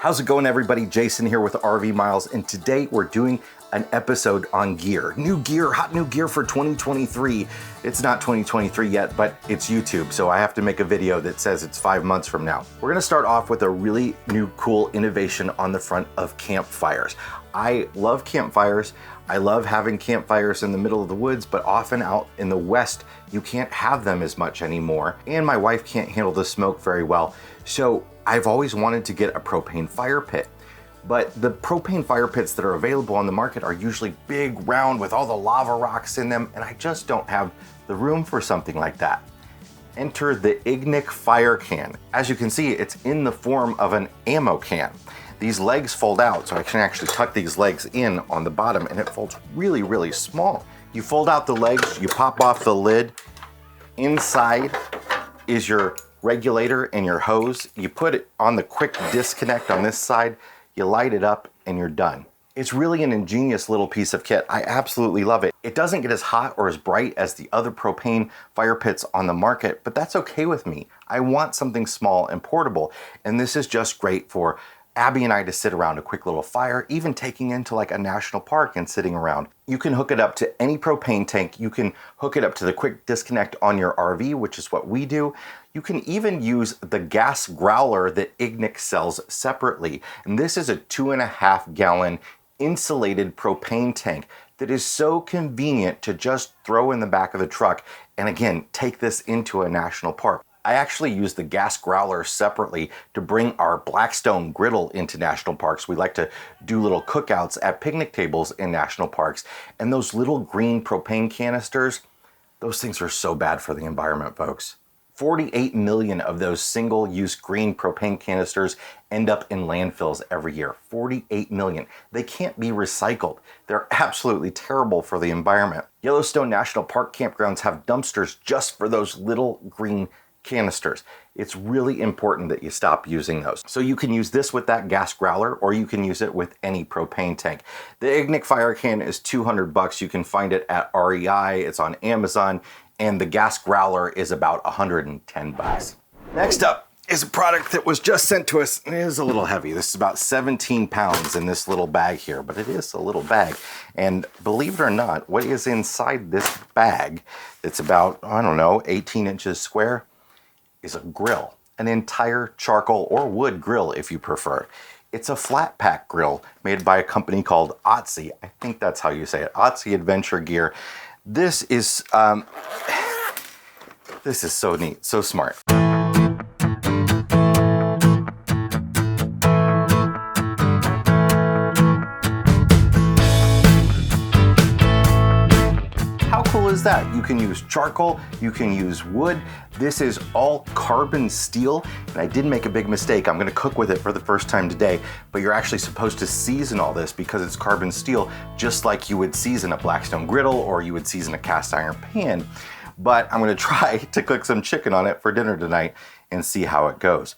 How's it going, everybody? Jason here with RV Miles, and today we're doing an episode on gear. New gear, hot new gear for 2023. It's not 2023 yet, but it's YouTube, so I have to make a video that says it's 5 months from now. We're gonna start off with a really new cool innovation on the front of campfires. I love campfires. I love having campfires in the middle of the woods, but often out in the West, you can't have them as much anymore. And my wife can't handle the smoke very well. So I've always wanted to get a propane fire pit. But the propane fire pits that are available on the market are usually big, round, with all the lava rocks in them, and I just don't have the room for something like that. Enter the Ignik fire can. As you can see, it's in the form of an ammo can. These legs fold out, so I can actually tuck these legs in on the bottom, and it folds really, really small. You fold out the legs, you pop off the lid. Inside is your regulator and your hose. You put it on the quick disconnect on this side, you light it up, and you're done. It's really an ingenious little piece of kit. I absolutely love it. It doesn't get as hot or as bright as the other propane fire pits on the market, but that's okay with me. I want something small and portable, and this is just great for Abby and I to sit around a quick little fire, even taking into like a national park and sitting around. You can hook it up to any propane tank. You can hook it up to the quick disconnect on your RV, which is what we do. You can even use the gas growler that Ignik sells separately. And this is a 2.5 gallon insulated propane tank that is so convenient to just throw in the back of the truck. And again, take this into a national park. I actually use the gas growler separately to bring our Blackstone griddle into national parks. We like to do little cookouts at picnic tables in national parks. And those little green propane canisters, those things are so bad for the environment, folks. 48 million of those single-use green propane canisters end up in landfills every year. 48 million. They can't be recycled. They're absolutely terrible for the environment. Yellowstone National Park campgrounds have dumpsters just for those little green canisters. It's really important that you stop using those. So you can use this with that gas growler, or you can use it with any propane tank. The Ignik fire can is $200. You can find it at REI, it's on Amazon, and the gas growler is about $110. Next up is a product that was just sent to us. It is a little heavy. This is about 17 pounds in this little bag here, but it is a little bag. And believe it or not, what is inside this bag, it's about, I don't know, 18 inches square, is a grill, an entire charcoal or wood grill if you prefer. It's a flat pack grill made by a company called Otsii. I think that's how you say it, Otsii Adventure Gear. This is so neat, so smart. Is that you can use charcoal, you can use wood. This is all carbon steel, and I did make a big mistake. I'm going to cook with it for the first time today, but you're actually supposed to season all this because it's carbon steel, just like you would season a Blackstone griddle or you would season a cast iron pan. But I'm going to try to cook some chicken on it for dinner tonight and see how it goes.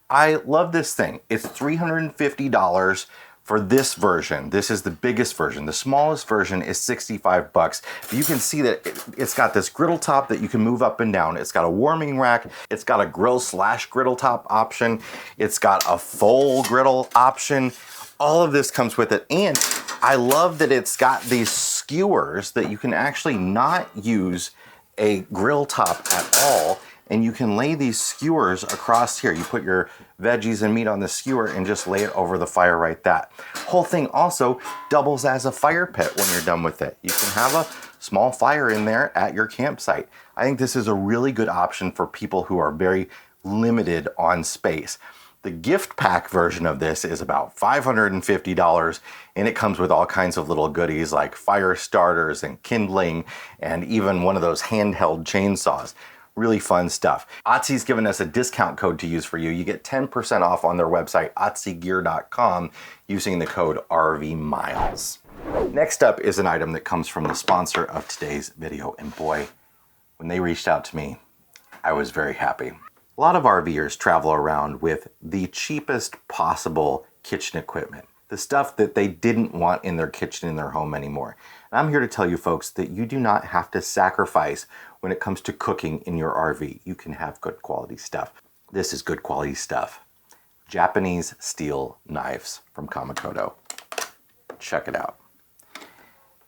I love this thing. It's $350 for this version. This is the biggest version. The smallest version is $65. But you can see that it's got this griddle top that you can move up and down. It's got a warming rack. It's got a grill / griddle top option. It's got a full griddle option. All of this comes with it. And I love that it's got these skewers that you can actually not use a grill top at all. And you can lay these skewers across here. You put your veggies and meat on the skewer and just lay it over the fire right that. Whole thing also doubles as a fire pit when you're done with it. You can have a small fire in there at your campsite. I think this is a really good option for people who are very limited on space. The gift pack version of this is about $550, and it comes with all kinds of little goodies like fire starters and kindling and even one of those handheld chainsaws. Really fun stuff. Otsii's given us a discount code to use for you. You get 10% off on their website, otsiigear.com, using the code RVMILES. Next up is an item that comes from the sponsor of today's video, and boy, when they reached out to me, I was very happy. A lot of RVers travel around with the cheapest possible kitchen equipment, the stuff that they didn't want in their kitchen in their home anymore. And I'm here to tell you folks that you do not have to sacrifice when it comes to cooking in your RV. You can have good quality stuff. This is good quality stuff. Japanese steel knives from Kamakoto. Check it out.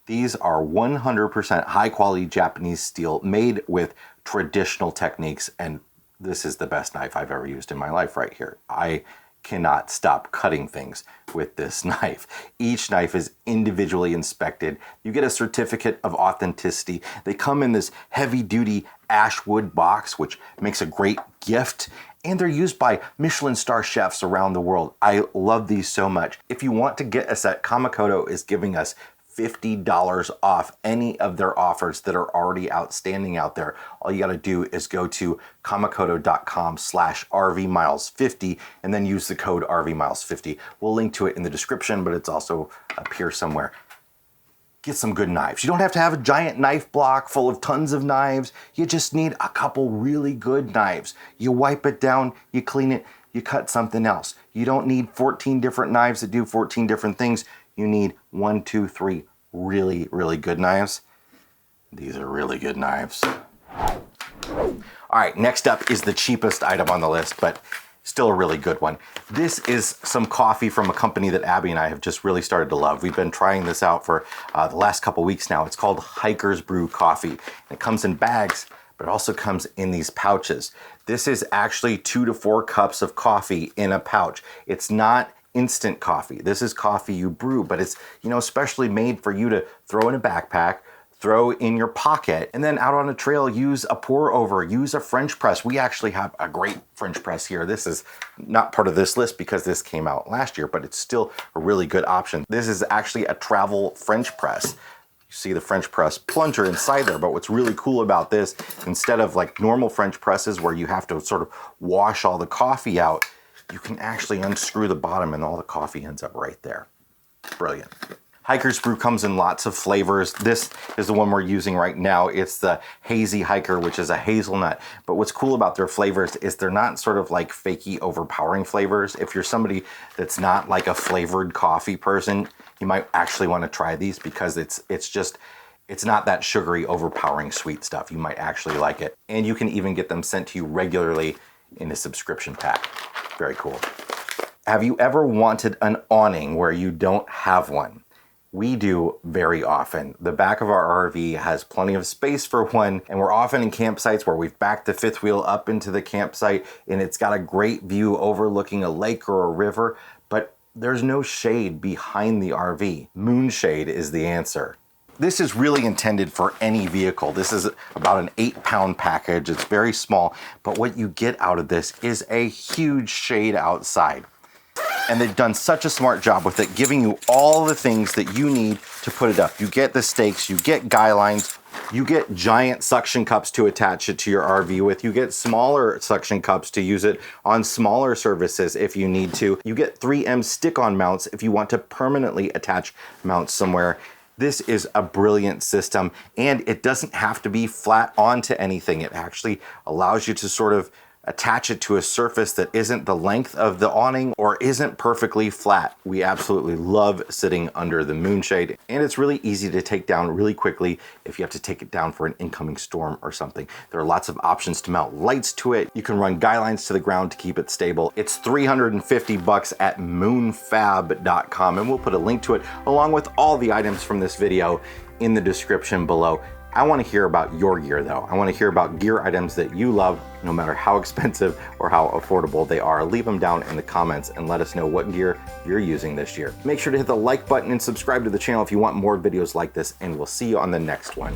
These are 100% high quality Japanese steel made with traditional techniques, and this is the best knife I've ever used in my life right here. I cannot stop cutting things with this knife. Each knife is individually inspected. You get a certificate of authenticity. They come in this heavy duty ash wood box, which makes a great gift. And they're used by Michelin star chefs around the world. I love these so much. If you want to get a set, Kamakoto is giving us $50 off any of their offers that are already outstanding out there. All you got to do is go to kamakoto.com/RVmiles50 and then use the code RVmiles50. We'll link to it in the description, but it's also up here somewhere. Get some good knives. You don't have to have a giant knife block full of tons of knives. You just need a couple really good knives. You wipe it down, you clean it, you cut something else. You don't need 14 different knives that do 14 different things. You need 1, 2, 3 really, really good knives. These are really good knives. All right, next up is the cheapest item on the list, but still a really good one. This is some coffee from a company that Abby and I have just really started to love. We've been trying this out for the last couple weeks now. It's called Hiker's Brew Coffee. It comes in bags, but it also comes in these pouches. This is actually 2 to 4 cups of coffee in a pouch. It's not instant coffee. This is coffee you brew, but it's, you know, specially made for you to throw in a backpack, throw in your pocket, and then out on a trail, use a pour over, use a French press. We actually have a great French press here. This is not part of this list because this came out last year, but it's still a really good option. This is actually a travel French press. You see the French press plunger inside there, but what's really cool about this, instead of like normal French presses where you have to sort of wash all the coffee out, you can actually unscrew the bottom and all the coffee ends up right there. Brilliant. Hiker's Brew comes in lots of flavors. This is the one we're using right now. It's the Hazy Hiker, which is a hazelnut. But what's cool about their flavors is they're not sort of like fakey, overpowering flavors. If you're somebody that's not like a flavored coffee person, you might actually want to try these because it's not that sugary, overpowering sweet stuff. You might actually like it. And you can even get them sent to you regularly in a subscription pack. Very cool. Have you ever wanted an awning where you don't have one? We do very often. The back of our RV has plenty of space for one, and we're often in campsites where we've backed the fifth wheel up into the campsite and it's got a great view overlooking a lake or a river, but there's no shade behind the RV. Moonshade is the answer. This is really intended for any vehicle. This is about an 8-pound package. It's very small, but what you get out of this is a huge shade outside. And they've done such a smart job with it, giving you all the things that you need to put it up. You get the stakes, you get guy lines, you get giant suction cups to attach it to your RV with. You get smaller suction cups to use it on smaller surfaces if you need to. You get 3M stick-on mounts if you want to permanently attach mounts somewhere. This is a brilliant system, and it doesn't have to be flat onto anything. It actually allows you to sort of attach it to a surface that isn't the length of the awning or isn't perfectly flat. We absolutely love sitting under the moonshade, and it's really easy to take down really quickly if you have to take it down for an incoming storm or something. There are lots of options to mount lights to it. You can run guy lines to the ground to keep it stable. It's $350 at moonfab.com, and we'll put a link to it along with all the items from this video in the description below. I want to hear about your gear though. I want to hear about gear items that you love, no matter how expensive or how affordable they are. Leave them down in the comments and let us know what gear you're using this year. Make sure to hit the like button and subscribe to the channel if you want more videos like this, and we'll see you on the next one.